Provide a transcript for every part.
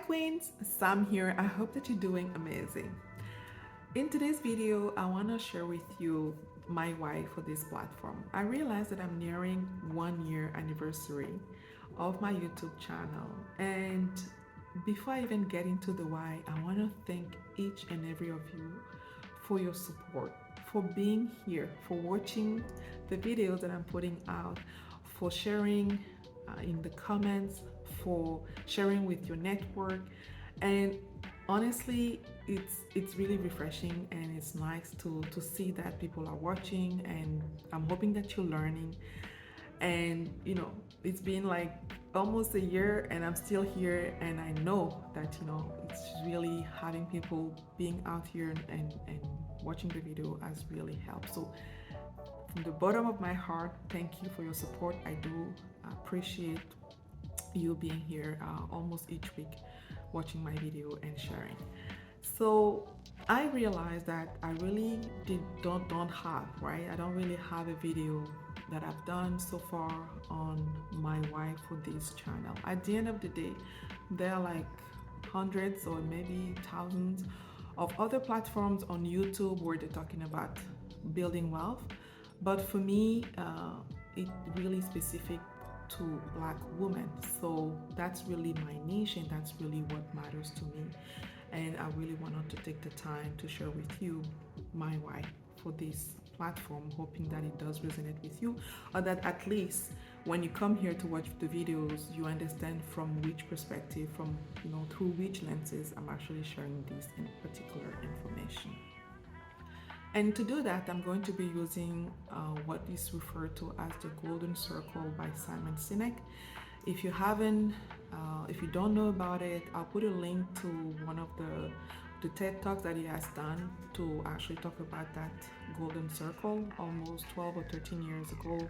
Queens, Sam here. I hope that you're doing amazing. In today's video, I want to share with you my why for this platform. I realized that I'm nearing 1 year anniversary of my YouTube channel, and before I even get into the why, I want to thank each and every of you for your support, for being here, for watching the videos that I'm putting out, for sharing in the comments, for sharing with your network. And honestly, it's really refreshing, and it's nice to see that people are watching, and I'm hoping that you're learning. And it's been like almost a year and I'm still here, and I know that it's really having people being out here and watching the video has really helped. So from the bottom of my heart, thank you for your support. I do appreciate you being here almost each week, watching my video and sharing. So I realized that I really don't have, right? I don't really have a video that I've done so far on my why for this channel. At the end of the day, there are like hundreds or maybe thousands of other platforms on YouTube where they're talking about building wealth. But for me, it's really specific to Black women. So that's really my niche, and that's really what matters to me. And I really wanted to take the time to share with you my why for this platform, hoping that it does resonate with you, or that at least when you come here to watch the videos, you understand from which perspective, from through which lenses I'm actually sharing this in particular information. And to do that, I'm going to be using what is referred to as the Golden Circle by Simon Sinek. If you haven't, if you don't know about it, I'll put a link to one of the TED Talks that he has done to actually talk about that Golden Circle almost 12 or 13 years ago.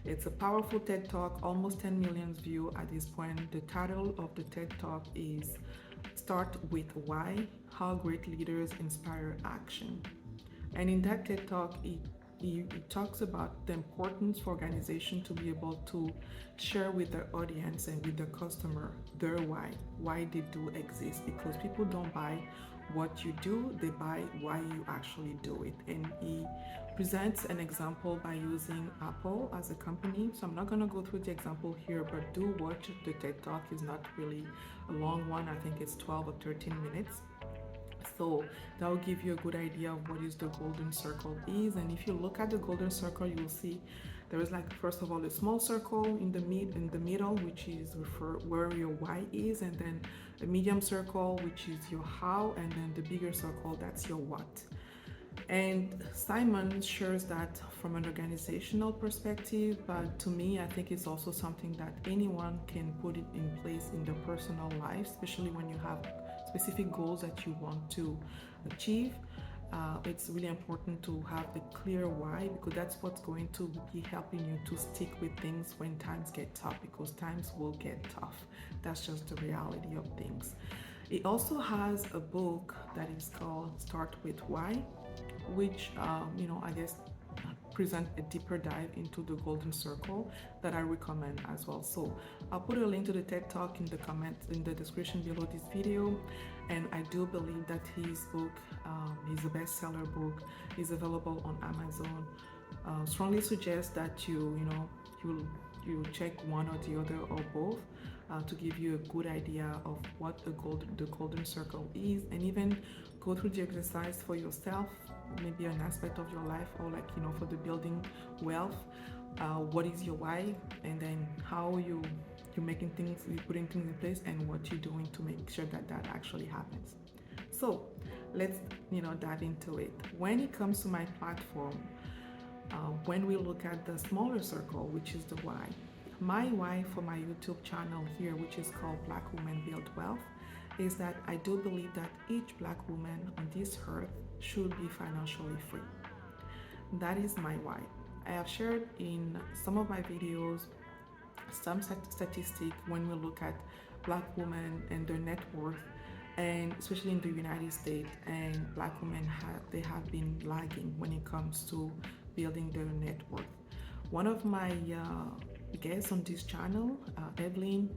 It's a powerful TED Talk, almost 10 million views at this point. The title of the TED Talk is Start with Why, How Great Leaders Inspire Action. And in that TED Talk, it talks about the importance for organization to be able to share with their audience and with their customer their why they do exist, because people don't buy what you do, they buy why you actually do it. And he presents an example by using Apple as a company. So I'm not going to go through the example here, but do watch the TED Talk. It's not really a long one. I think it's 12 or 13 minutes. So that will give you a good idea of what is the Golden Circle is. And if you look at the Golden Circle, you will see there is, like, first of all, a small circle in the middle, which is where your why is, and then a medium circle, which is your how, and then the bigger circle, that's your what. And Simon shares that from an organizational perspective, but to me, I think it's also something that anyone can put it in place in their personal life, especially when you have specific goals that you want to achieve. It's really important to have the clear why, because that's what's going to be helping you to stick with things when times get tough, because times will get tough. That's just the reality of things. It also has a book that is called Start with Why, which I guess present a deeper dive into the Golden Circle that I recommend as well. So I'll put a link to the TED Talk in the comments in the description below this video. And I do believe that his book is a bestseller book, is available on Amazon. Strongly suggest that you check one or the other or both to give you a good idea of what the Golden Circle is, and even go through the exercise for yourself, maybe an aspect of your life, or for the building wealth. What is your why, and then how you're putting things in place, and what you're doing to make sure that actually happens. So let's dive into it. When it comes to my platform, when we look at the smaller circle, which is the why, my why for my YouTube channel here, which is called Black Women Build Wealth, is that I do believe that each Black woman on this earth should be financially free. That is my why. I have shared in some of my videos some statistic when we look at Black women and their net worth, and especially in the United States, and Black women have been lagging when it comes to building their net worth. One of my guests on this channel, Evelyn,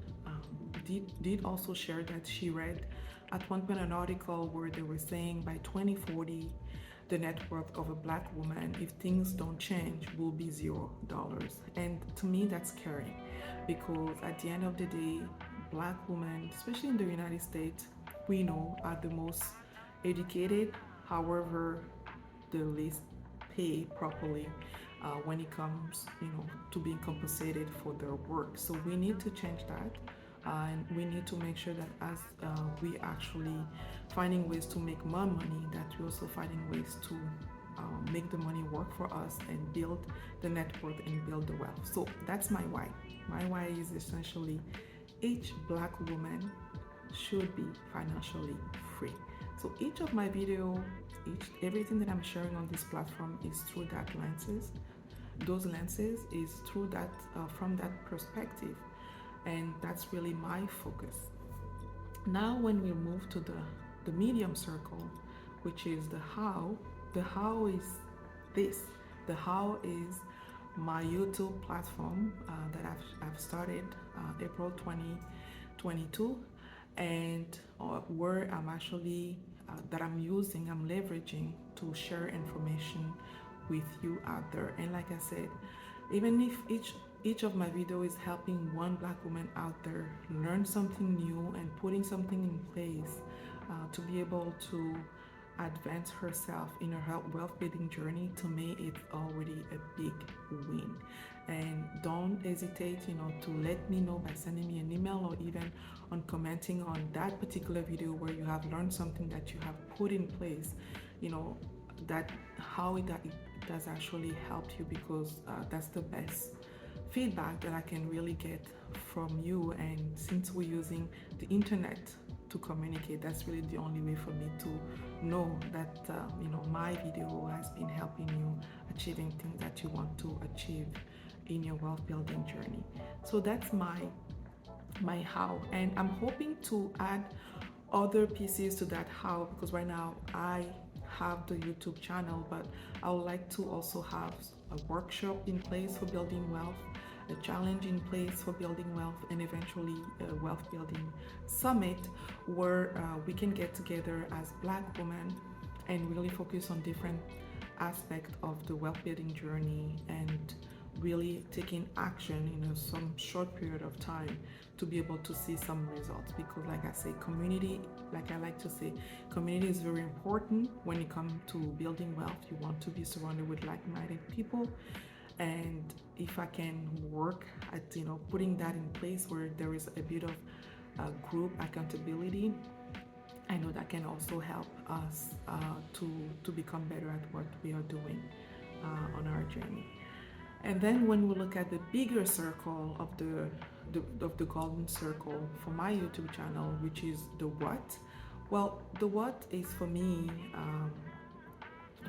did also share that she read at one point an article where they were saying by 2040 the net worth of a black woman, if things don't change, will be $0. And to me that's scary, because at the end of the day, black women, especially in the United States, we know are the most educated, however the least paid properly when it comes, to being compensated for their work. So we need to change that, and we need to make sure that as we actually finding ways to make more money, that we're also finding ways to make the money work for us and build the net worth and build the wealth. So that's my why. My why is essentially each black woman should be financially free. So each of my video, everything that I'm sharing on this platform is through that lenses. Those lenses is through that from that perspective, and that's really my focus. Now, when we move to the medium circle, which is the how is this. The how is my YouTube platform that I've started April 2022, and where I'm actually that I'm leveraging to share information with you out there. And like I said, even if each of my video is helping one black woman out there learn something new and putting something in place to be able to advance herself in her wealth building journey, to me it's already a big win. And don't hesitate, to let me know by sending me an email, or even on commenting on that particular video where you have learned something that you have put in place, that how it does actually help you, because that's the best feedback that I can really get from you. And since we're using the internet to communicate, that's really the only way for me to know that my video has been helping you achieving things that you want to achieve in your wealth building journey. So that's my how, and I'm hoping to add other pieces to that how, because right now I have the YouTube channel, but I would like to also have a workshop in place for building wealth, a challenge in place for building wealth, and eventually a wealth building summit where we can get together as black women and really focus on different aspects of the wealth building journey, and really taking action in some short period of time to be able to see some results. Because like I say, community, like I like to say, community is very important when it comes to building wealth. You want to be surrounded with like-minded people, and if I can work at putting that in place where there is a bit of group accountability, I know that can also help us to become better at what we are doing on our journey. And then when we look at the bigger circle of the golden circle for my YouTube channel, which is the what. Well, the what is for me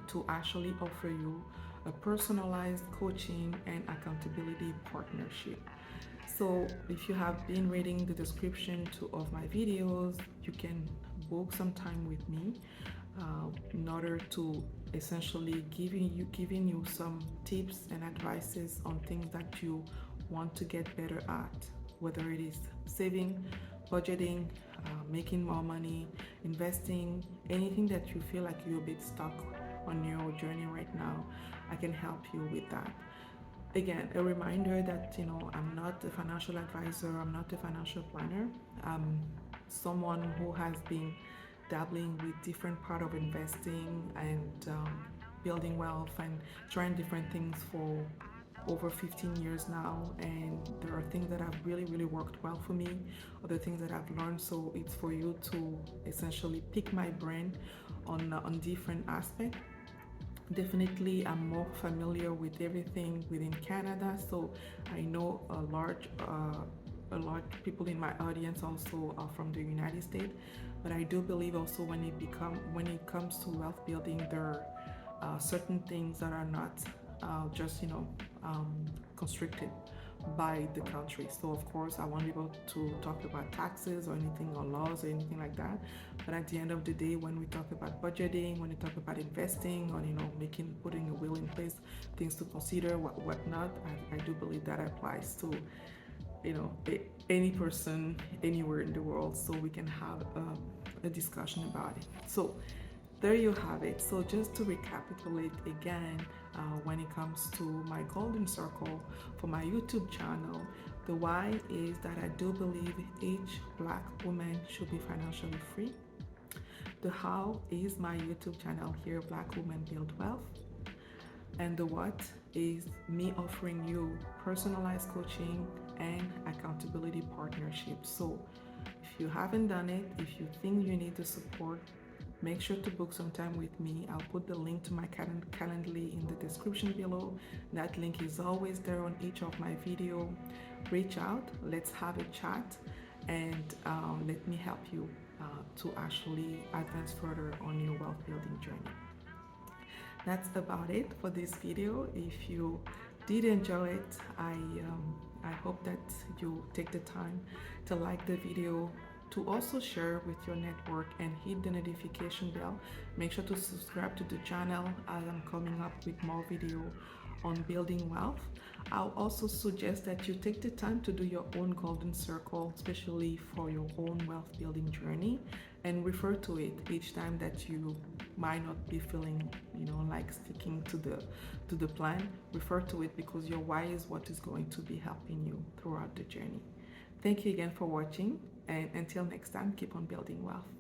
to actually offer you a personalized coaching and accountability partnership. So if you have been reading the description of my videos, you can book some time with me in order to essentially giving you some tips and advices on things that you want to get better at, whether it is saving, budgeting, making more money, investing, anything that you feel like you're a bit stuck on your journey right now. I can help you with that. Again, a reminder that I'm not a financial advisor, I'm not a financial planner. I'm someone who has been dabbling with different part of investing and building wealth and trying different things for over 15 years now, and there are things that have really worked well for me, other things that I've learned. So it's for you to essentially pick my brain on different aspects. Definitely I'm more familiar with everything within Canada, so I know a large people in my audience also are from the United States. But I do believe also when it comes to wealth building, there are certain things that are not just constricted by the country. So of course I won't be able to talk about taxes or anything, or laws or anything like that. But at the end of the day, when we talk about budgeting, when we talk about investing, or putting a will in place, things to consider, whatnot, I do believe that applies to any person anywhere in the world, so we can have a discussion about it. So there you have it. So just to recapitulate again, when it comes to my golden circle for my YouTube channel, the why is that I do believe each Black woman should be financially free. The how is my YouTube channel here, Black Women Build Wealth. And the what is me offering you personalized coaching and accountability partnerships. So if you haven't done it, if you think you need the support, make sure to book some time with me. I'll put the link to my Calendly in the description below. That link is always there on each of my video. Reach out, let's have a chat, and let me help you to actually advance further on your wealth building journey. That's about it for this video. If you did enjoy it, I hope that you take the time to like the video, to also share with your network and hit the notification bell. Make sure to subscribe to the channel as I'm coming up with more video on building wealth. I'll also suggest that you take the time to do your own golden circle, especially for your own wealth building journey, and refer to it each time that you might not be feeling like sticking to the plan. Refer to it, because your why is what is going to be helping you throughout the journey. Thank you again for watching, and until next time, keep on building wealth.